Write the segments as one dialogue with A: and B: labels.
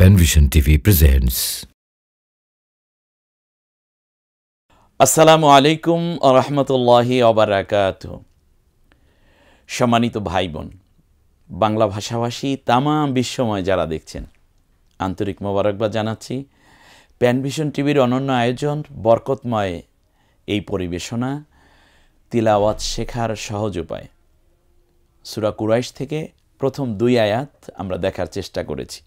A: Penvision TV presents.
B: আসসালামু আলাইকুম ওয়া রাহমাতুল্লাহি ওয়া বারাকাতুহু। সম্মানিত ভাই বোন, বাংলা ভাষাভাষী তামাম বিশ্বময় যারা দেখছেন, আন্তরিক মোবারকবাদ জানাচ্ছি। প্যানভিশন টিভির অনন্য আয়োজন বরকতময় এই পরিবেশনা তিলাওয়াত শেখার সহজ উপায়। সূরা কুরাইশ থেকে প্রথম 2 আয়াত আমরা দেখার চেষ্টা করেছি।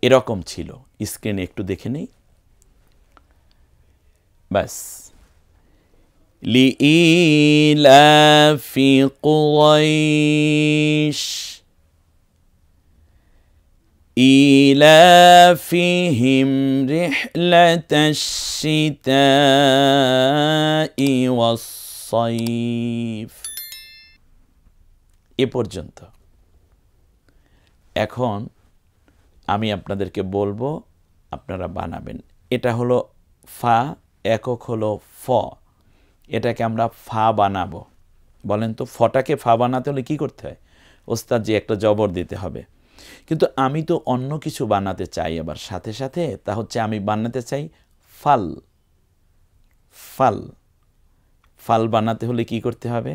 B: এরকম ছিল, স্ক্রিনে একটু দেখে নেই। بس لإيلاف قريش إيلافهم رحلة الشتاء والصيف এ পর্যন্ত। এখন আমি আপনাদেরকে বলবো, আপনারা বানাবেন। এটা হলো ফা, একক হলো ফ, এটাকে আমরা ফা বানাবো। বলেন তো, ফটাকে ফা বানাতে হলে কি করতে হয়? ওস্তাদ জি, একটা জবর দিতে হবে। কিন্তু আমি তো অন্য কিছু বানাতে চাই আবার সাথে সাথে, তা হচ্ছে আমি বানাতে চাই ফাল। ফাল ফাল বানাতে হলে কি করতে হবে?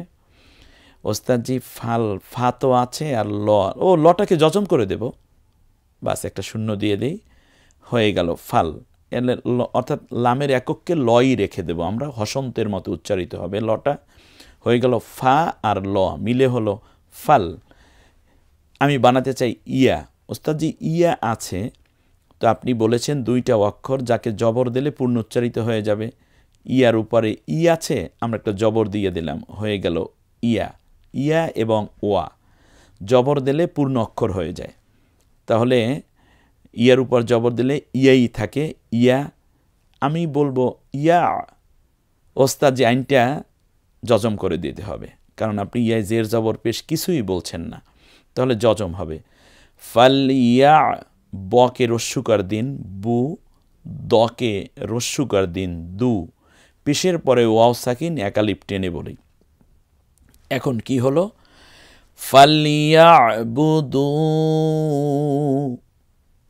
B: ওস্তাদ জি, ফাল ফা তো আছে আর ল, ও লটাকে যজম করে দেব, বাস একটা শূন্য দিয়ে দেই, হয়ে গেল ফাল। অর্থাৎ লামের একককে লই রেখে দেব আমরা, হসন্তের মতো উচ্চারিত হবে লটা। হয়ে গেল ফা আর ল মিলে হলো ফাল। আমি বানাতে চাই ইয়া। ওস্তাদজি, ইয়া আছে তো আপনি বলেছেন 2টা অক্ষর যাকে জবর দিলে পূর্ণ উচ্চারিত হয়ে যাবে। ইয়ার উপরে ই আছে, আমরা একটা জবর দিয়ে দিলাম, হয়ে গেল ইয়া। ইয়া এবং ওয়া জবর দিলে পূর্ণ অক্ষর হয়ে যায়। তাহলে ইয়ার উপর জবর দিলে ইয়াই থাকে, ইয়া। আমি বলবো ইয়া। ওস্তাদ যে আইনটা যজম করে দিতে হবে, কারণ আপনি ইয়া জের জবর পেশ কিছুই বলছেন না, তাহলে যজম হবে। ফাল ইয়া, বকে রস্যুকার দিন বু, দকে রস্যুকার দিন দু, পেশের পরে ওয়াও সাকিন একালিপ টেনে বলি। এখন কি হলো? ফাল ইয়া বুদু,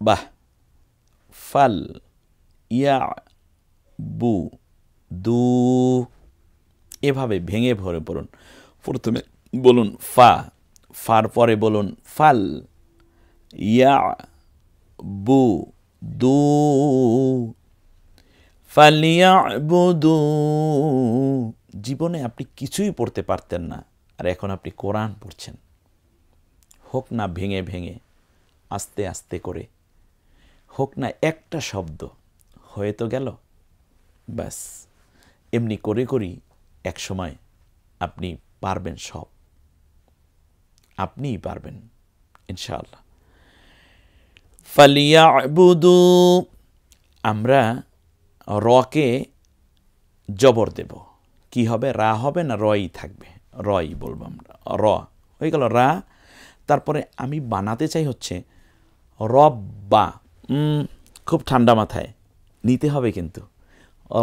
B: বাহ, ফাল ইয়া বু দু, এভাবে ভেঙে ভরে পড়ুন। প্রথমে বলুন ফা, ফার পরে বলুন ফাল ইয়া বু দু, ফালিয়া বুদু। জীবনে আপনি কিছুই পড়তে পারতেন না, আর এখন আপনি কোরআন পড়ছেন। হোক না ভেঙে ভেঙে, আস্তে আস্তে করে, হোক না একটা শব্দ, হয়ে তো গেল। ব্যাস, এমনি করে করি এক সময় আপনি পারবেন, সব আপনিই পারবেন ইনশাআল্লাহ। ফালিয়াবুদু, আমরা রকে জবর দেব। কি হবে? রা হবে না রই থাকবে? রই বলবো আমরা, র হয়ে গেল রা। তারপরে আমি বানাতে চাই হচ্ছে রব্বা। খুব ঠান্ডা মাথায় নিতে হবে কিন্তু,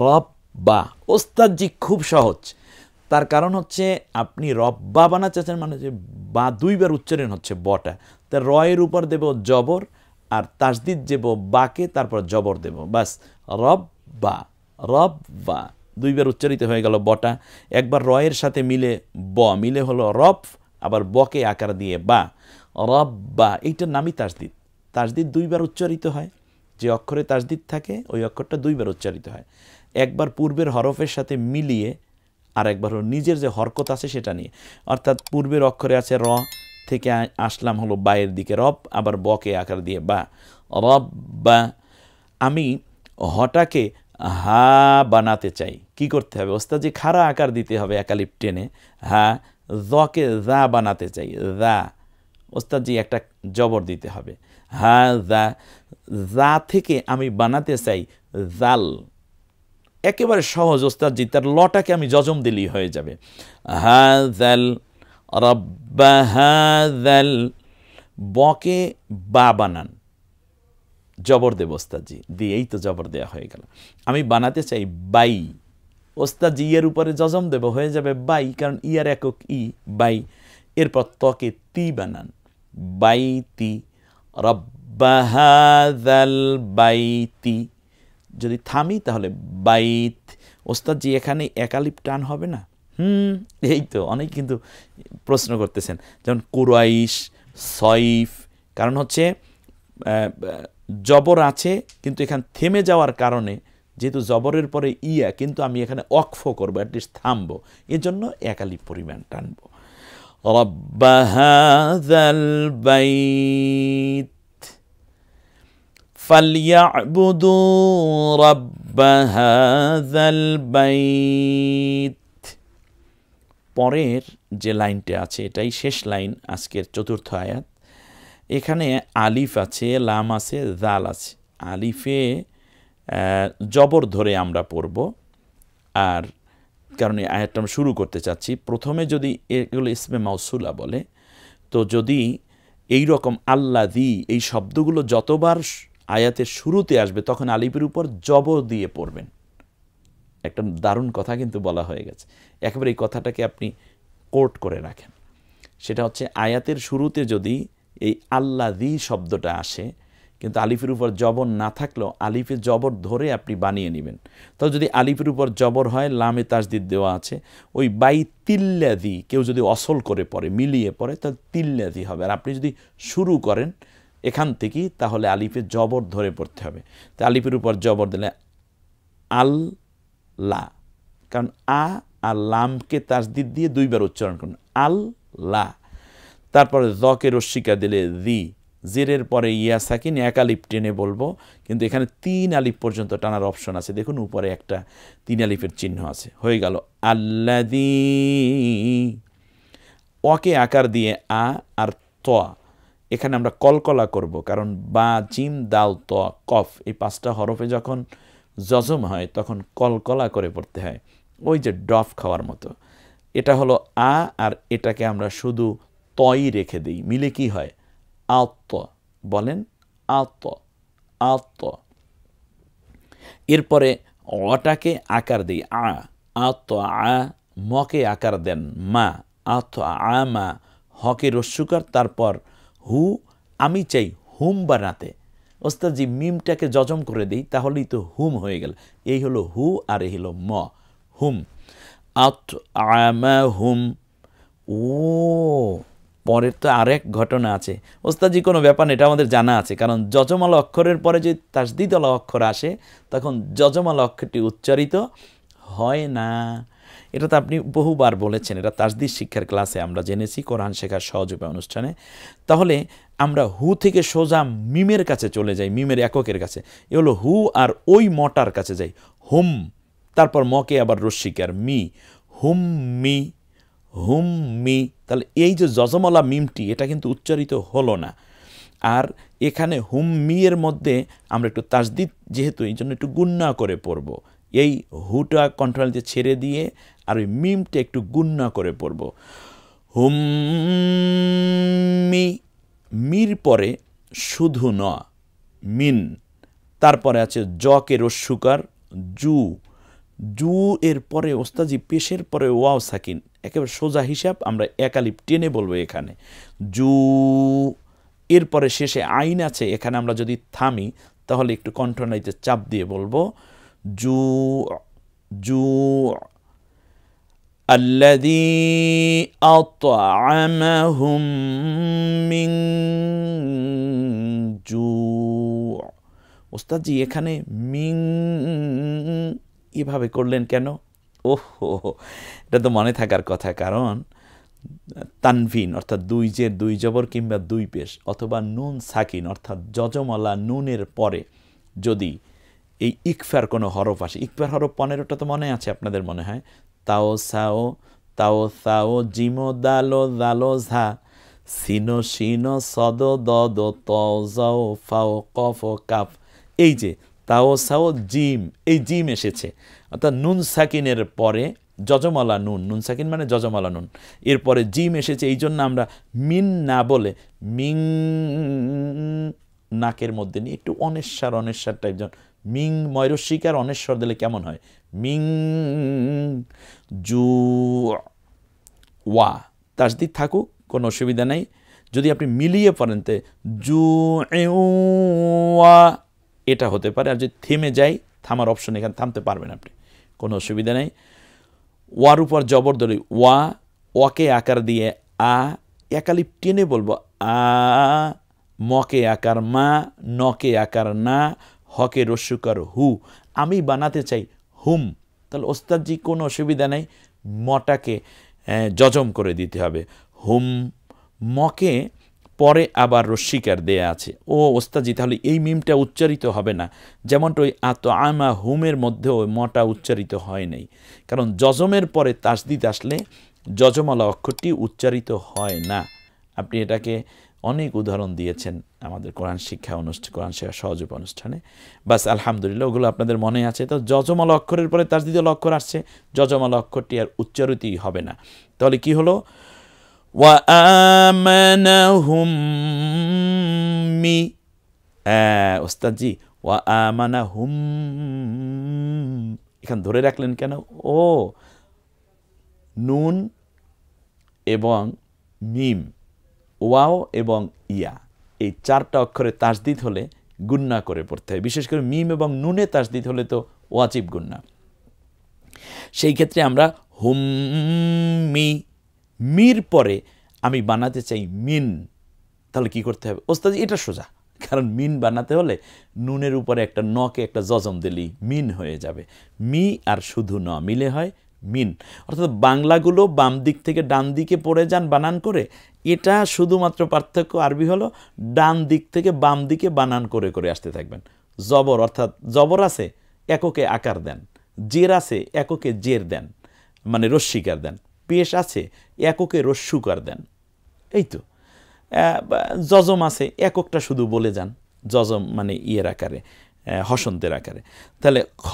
B: রব্বা। ওস্তাদজি খুব সহজ, তার কারণ হচ্ছে আপনি রব্বা বানাতে চাচ্ছেন, মানে যে বা 2 বার উচ্চারণ হচ্ছে বটা, তার রয়ের উপর দেব জবর, আর তাসদিদ দেব বাকে, তারপর জবর দেব, বাস রব্বা। রব্বা 2 বার উচ্চারিত হয়ে গেল বটা। একবার রয়ের সাথে মিলে ব, মিলে হলো রব, আবার বকে আকার দিয়ে বা, রব্বা। এইটার নামই তাসদিদ। তাসদিদ 2 বার উচ্চারিত হয়, যে অক্ষরে তাসদিদ থাকে ওই অক্ষরটা 2 বার উচ্চারিত হয়। একবার পূর্বের হরফের সাথে মিলিয়ে, আর একবার নিজের যে হরকত আছে সেটা নিয়ে। অর্থাৎ পূর্বের অক্ষরে আছে র, থেকে আসলাম হলো বায়ের দিকে রব, আবার বকে আকার দিয়ে বা, রব বা। আমি হটাকে হা বানাতে চাই, কি করতে হবে? ওস্তাদ যে খাড়া আকার দিতে হবে একালিপ টেনে, হা। জকে জা বানাতে চাই, জা। ওস্তাদ জি একটা জবর দিতে হবে, হা জা। জা থেকে আমি বানাতে চাই জাল। একেবারে সহজ ওস্তাদজি, তার লটাকে আমি যজম দিলেই হয়ে যাবে। হাযাল রব্বা হাযাল, বকে বা বানান, জবর দেব ওস্তাদজি, দিয়ে এই তো জবর দেওয়া হয়ে গেল। আমি বানাতে চাই বাই। ওস্তাদজি ইয়ের উপরে যজম দেব, হয়ে যাবে বাই, কারণ ইয়ার একক ই, বাই। এরপর তকে তি বানান, বাই তি, রব্বা হাযাল বাইতি, যদি থামি তাহলে বাইত। ওস্তাদ জি এখানে একালিপ টান হবে না? এই তো অনেক কিন্তু প্রশ্ন করতেছেন, যেমন কুরাইশ, সয়ফ, কারণ হচ্ছে জবর আছে কিন্তু এখানে থেমে যাওয়ার কারণে, যেহেতু জবরের পরে ইয়া, কিন্তু আমি এখানে অক্ফ করবো, অ্যাটলিস্ট থামবো, এজন্য একালিপ পরিমাণ টানবো। রব্ব হাযাল বাইত ফালইয়াবুদু রব্ব হাযাল বাইত। পরের যে লাইনটা আছে এটাই শেষ লাইন আজকের চতুর্থ আয়াত। এখানে আলিফ আছে, লাম আছে, জাল আছে। আলিফে জবর ধরে আমরা পড়ব, আর কারণ এই আয়াতটা আমরা শুরু করতে চাচ্ছি। প্রথমে যদি এগুলো ইসমে মাউসুলা বলে, তো যদি এই রকম আল্লাযী এই শব্দগুলো যতবার আয়াতের শুরুতে আসবে তখন আলিফের উপর জবর দিয়ে পড়বেন। একটা দারুণ কথা কিন্তু বলা হয়ে গেছে, একেবারে এই কথাটাকে আপনি কোট করে রাখেন। সেটা হচ্ছে আয়াতের শুরুতে যদি এই আল্লাযী শব্দটা আসে, কিন্তু আলিফের উপর জবর না থাকলেও আলিফে জবর ধরে আপনি বানিয়ে নেবেন। তো যদি আলিফের উপর জবর হয়, লামে তাসদিদ দেওয়া আছে, ওই বাইতিল্লাযী কেউ যদি অসল করে পড়ে, মিলিয়ে পড়ে, তাহলে তিল্লাযী হবে। আর আপনি যদি শুরু করেন এখান থেকেই, তাহলে আলিফে জবর ধরে পড়তে হবে। তো আলিফের উপর জবর দিলে আল্লাহ, কারণ আ আর লামকে তাসদিদ দিয়ে দুইবার উচ্চারণ করুন, আল্লাহ। তারপরে জকে রস্মিকা দিলে দি, জেরের পরে ইয়া সাকিন, এক আলিফ টেনে বলবো, কিন্তু এখানে 3 আলিফ পর্যন্ত টানার অপশন আছে। দেখুন উপরে একটা 3 আলিফের চিহ্ন আছে, হয়ে গেল আল্লাযী। ওকে আকার দিয়ে আ আর ত, এখানে আমরা কলকলা করব, কারণ বা, জিম, দাল, ত, কফ, এই 5টা হরফে যখন জজম হয় তখন কলকলা করে পড়তে হয়, ওই যে ডফ খাওয়ার মতো। এটা হলো আ, আর এটাকে আমরা শুধু তই রেখে দিই, মিলে কি হয়? আত। বলেন আত, আত। এরপরে অটাকে আকার দিই আ, আত আ। মকে আকার দেন মা, আত আ মা। হকে রস্যুকার, তারপর হু, আমি চাই হুম বানাতে। ওস্তাদ জি মিমটাকে জজম করে দিই, তাহলেই তো হুম হয়ে গেল। এই হলো হু, আর এই হলো ম, হুম। আত আমা হুম। ও, পরের তো আরেক ঘটনা আছে। ওস্তাদজি কোনো ব্যাপার না, এটা আমাদের জানা আছে, কারণ যজমালা অক্ষরের পরে যে তাসদিদওয়ালা অক্ষর আসে তখন যজমালা অক্ষরটি উচ্চারিত হয় না। এটা তো আপনি বহুবার বলেছেন, এটা তাসদিদ শিক্ষার ক্লাসে আমরা জেনেছি, কোরআন শেখার সহজ উপায় অনুষ্ঠানে। তাহলে আমরা হু থেকে সোজা মিমের কাছে চলে যাই, মিমের এককের কাছে। এ হলো হু, আর ওই মটার কাছে যাই, হুম। তারপর মকে আবার রস্মিকার মি, হুম মি, হুম মি। তাহলে এই যে যজমলা মিমটি, এটা কিন্তু উচ্চারিত হলো না। আর এখানে হুম মি এর মধ্যে আমরা একটু তাসদিদ, যেহেতু এই জন্য একটু গুন্না করে পড়ব। এই হুটা কন্ট্রোলতে ছেড়ে দিয়ে আর ওই মিমটা একটু গুন্না করে পড়ব। হুম মি, মির পরে শুধু ন, মিন। তারপরে আছে জকে রস্যুকার জু, জু এর পরে ওস্তাজি পেশের পরে ওয়াও সাকিন, একেবারে সোজা হিসাব, আমরা এক আলিফ টেনে বলবো এখানে জু। এরপরে শেষে আইন আছে, এখানে আমরা যদি থামি তাহলে একটু কণ্ঠনালীতে চাপ দিয়ে বলবো জু, জু। আল্লাযী আত'আমাহুম মিন জু। ওস্তাদজি এখানে মিং এভাবে করলেন কেন? ওহো, এটা তো মনে থাকার কথা, কারণ তানভিন অর্থাৎ 2 জের 2 জবর কিংবা 2 পেশ, অথবা নুন সাকিন অর্থাৎ যজমলা নুনের পরে যদি এই ইকফার কোনো হরফ আসে, ইকফার হরফ 15টা তো মনে আছে আপনাদের মনে হয়, তাও সাও, তাও সাও, জিমো দালো, দালো ঝা, সিনো শিনো, সদ দদ, ত যাও, ফাও কফ কাফ। এই যে তাও সাও জিম, এই জিম এসেছে, অর্থাৎ নুন সাকিনের পরে যজমালা নুন, নুন সাকিন মানে যজমালা নুন, এরপরে জিম এসেছে। এই জন্য আমরা মিন না বলে মিং, নাকের মধ্যে নিয়ে একটু অনেশ্বর, অনেশ্বর টাইপ, যেমন মিং, ময়রস্বীকার অনেশ্বর দিলে কেমন হয়, মিং জু। ওয়া তাসদিদ থাকুক, কোনো অসুবিধা নেই। যদি আপনি মিলিয়ে পড়েন তে জুউয়া এটা হতে পারে। আর যদি থেমে যাই, থামার অপশন এখানে থামতে পারবেন আপনি, কোনো অসুবিধা নেই। ওয়ার উপর জবর ধরে ওয়া, ওয়াকে আকার দিয়ে আ, একালিপ টেনে বলবো আ, মকে আকার মা, নকে আকার না, হকে রস্যুকার হু। আমি বানাতে চাই হুম, তাহলে ওস্তাদজি কোনো অসুবিধা নেই, মটাকে যজম করে দিতে হবে হুম। মকে পরে আবার রস্যিকার দেয়া আছে, ও ওস্তাদজি তাহলে এই মিমটা উচ্চারিত হবে না, যেমনটা ওই আত আমা হুমের মধ্যেও মটা উচ্চারিত হয় নাই, কারণ যজমের পরে তাসদিদ আসলে যজমালা অক্ষরটি উচ্চারিত হয় না। আপনি এটাকে অনেক উদাহরণ দিয়েছেন আমাদের কোরআন শিক্ষা অনুষ্ঠান, কোরআন শিক্ষা সহযোগ অনুষ্ঠানে। বাস আলহামদুলিল্লাহ, ওগুলো আপনাদের মনে আছে। তো যজমালা অক্ষরের পরে তাসদিদ অক্ষর আসছে, যজমালা অক্ষরটি আর উচ্চারিতই হবে না। তাহলে কি হলো? ওয়া আমানাহুম মি, ওস্তাদজি ওয়া আমানাহুম এখানে ধরে রাখলেন কেন? ও নুন এবং মিম, ওয়াও এবং ইয়া, এই চারটা অক্ষরে তাসদিদ হলে গুন্না করে পড়তে হয়। বিশেষ করে মিম এবং নুনে তাসদিদ হলে তো ওয়াজিব গুন্না। সেই ক্ষেত্রে আমরা হুম মি, মির পরে আমি বানাতে চাই মিন, তাহলে কি করতে হবে? ওস্তাদ এটা সোজা, কারণ মিন বানাতে হলে নুনের উপরে একটা নকে একটা জজম দিলেই মিন হয়ে যাবে। মি আর শুধু ন মিলে হয় মিন। অর্থাৎ বাংলাগুলো বাম দিক থেকে ডান দিকে পড়ে যান বানান করে, এটা শুধুমাত্র পার্থক্য আরবি হলো ডান দিক থেকে বাম দিকে বানান করে করে আসতে থাকবেন। জবর, অর্থাৎ জবর আছে এককে আকার দেন, জের আছে এককে জের দেন, মানে রস্যিকার দেন, পেশ আছে এককে রস্যুকার দেন, এই তো। যজম আছে এককটা শুধু বলে যান, যজম মানে ইয়ের আকারে, হসন্তের আকারে। তাহলে খ,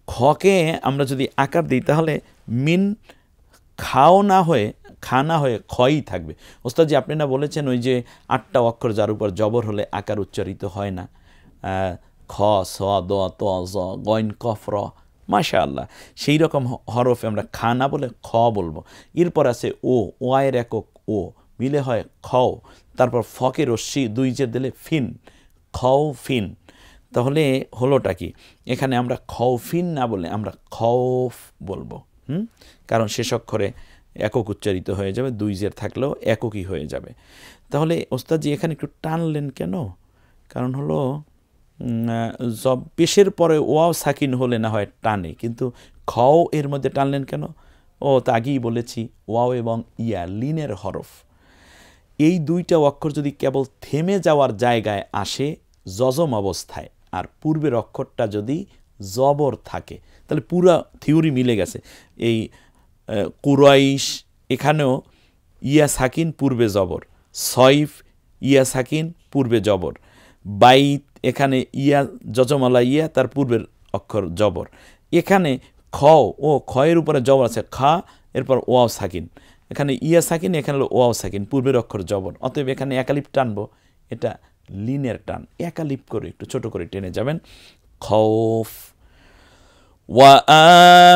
B: খকে আমরা যদি আকার দিই তাহলে মিন খাও না হয়ে, খা না হয়ে খই থাকবে। ওস্তাদজি আপনি না বলেছেন ওই যে 8টা অক্ষর যার উপর জবর হলে আকার উচ্চারিত হয় না, খ, স, দ, ত, জ, গইন, কফ, র, মাশাআল্লাহ, সেই রকম হরফে আমরা খা না বলে খ বলবো। এরপর আছে ও, ওয়ের একক ও মিলে হয় খও, তারপর ফকে রশ্মি 2 জের দিলে ফিন, খও ফিন। তাহলে হলোটা কি? এখানে আমরা খৌফিন না বলে আমরা খৌফ বলবো, কারণ শেষ অক্ষরে একক উচ্চারিত হয়ে যাবে, 2 জের থাকলেও এককই হয়ে যাবে। তাহলে ওস্তাদজি এখানে একটু টানলেন কেন? কারণ হলো পেশের পরে ওয়াও সাকিন হলে না হয় টানে, কিন্তু খও এর মধ্যে টানলেন কেন? ও তা আগেই বলেছি, ওয়াও এবং ইয়া লিনের হরফ, এই 2টা অক্ষর যদি কেবল থেমে যাওয়ার জায়গায় আসে যজম অবস্থায়, আর পূর্বের অক্ষরটা যদি জবর থাকে, তাহলে পুরা থিওরি মিলে গেছে। এই কুরাইশ এখানেও ইয়া সাকিন পূর্বে জবর, সয়ফ ইয়া সাকিন পূর্বে জবর, বাইত এখানে ইয়া যজমালা ইয়া তার পূর্বের অক্ষর জবর, এখানে খ ও খয়ের উপরে জবর আছে খা, এরপর ওয়াও সাকিন, এখানে ইয়া সাকিন, এখানে হলো ওয়াও সাকিন, পূর্বের অক্ষর জবর, অতএব এখানে একালিপ টানবো, এটা লিনের টান, একালিপ করে একটু ছোট করে টেনে যাবেন। খৌফ, ওয়া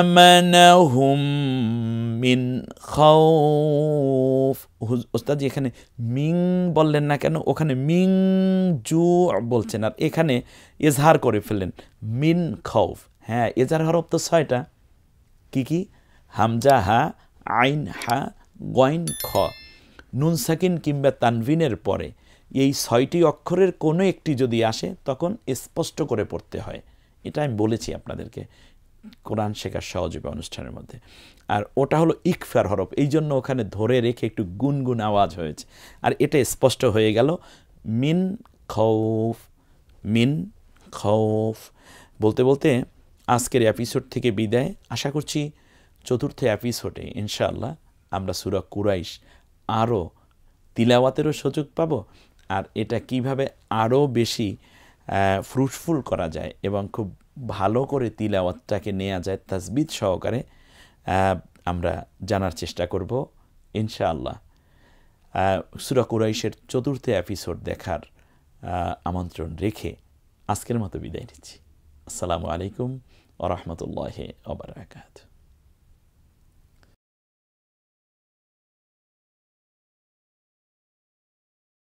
B: আমানাহুম মিন খাউফ। ওস্তাদজি এখানে মিং বললেন না কেন? ওখানে মিং জু বলছেন, আর এখানে এজহার করে ফেললেন মিন খাউফ। হ্যাঁ, এজহার হরফ তো 6টা, কি কি? হামজা হা, আইন হা, গইন খ। নুন সাকিন কিংবা তানভিনের পরে এই 6টি অক্ষরের কোনো একটি যদি আসে তখন স্পষ্ট করে পড়তে হয়। এটা আমি বলেছি আপনাদেরকে কোরআন শেখার সহযোগী অনুষ্ঠানের মধ্যে। আর ওটা হলো ইকফার হরফ, এই জন্য ওখানে ধরে রেখে একটু গুনগুন আওয়াজ হয়েছে, আর এটা স্পষ্ট হয়ে গেল মিন খৌফ, মিন খৌফ। বলতে বলতে আজকের এপিসোড থেকে বিদায়। আশা করছি 4র্থ এপিসোডে ইনশাআল্লাহ আমরা সূরা কুরাইশ আরও তিলাওয়াতেরও সুযোগ পাব, আর এটা কিভাবে আরও বেশি ফ্রুটফুল করা যায় এবং খুব ভালো করে তিলাওয়াতটাকে নেওয়া যায় তাসবিদ সহকারে, আমরা জানার চেষ্টা করব ইনশাআল্লাহ। সূরা কুরাইশের 4র্থ এপিসোড দেখার আমন্ত্রণ রেখে আজকের মতো বিদায় নিচ্ছি। আসসালামু আলাইকুম ওয়া রাহমাতুল্লাহি ওয়া বারাকাতুহু।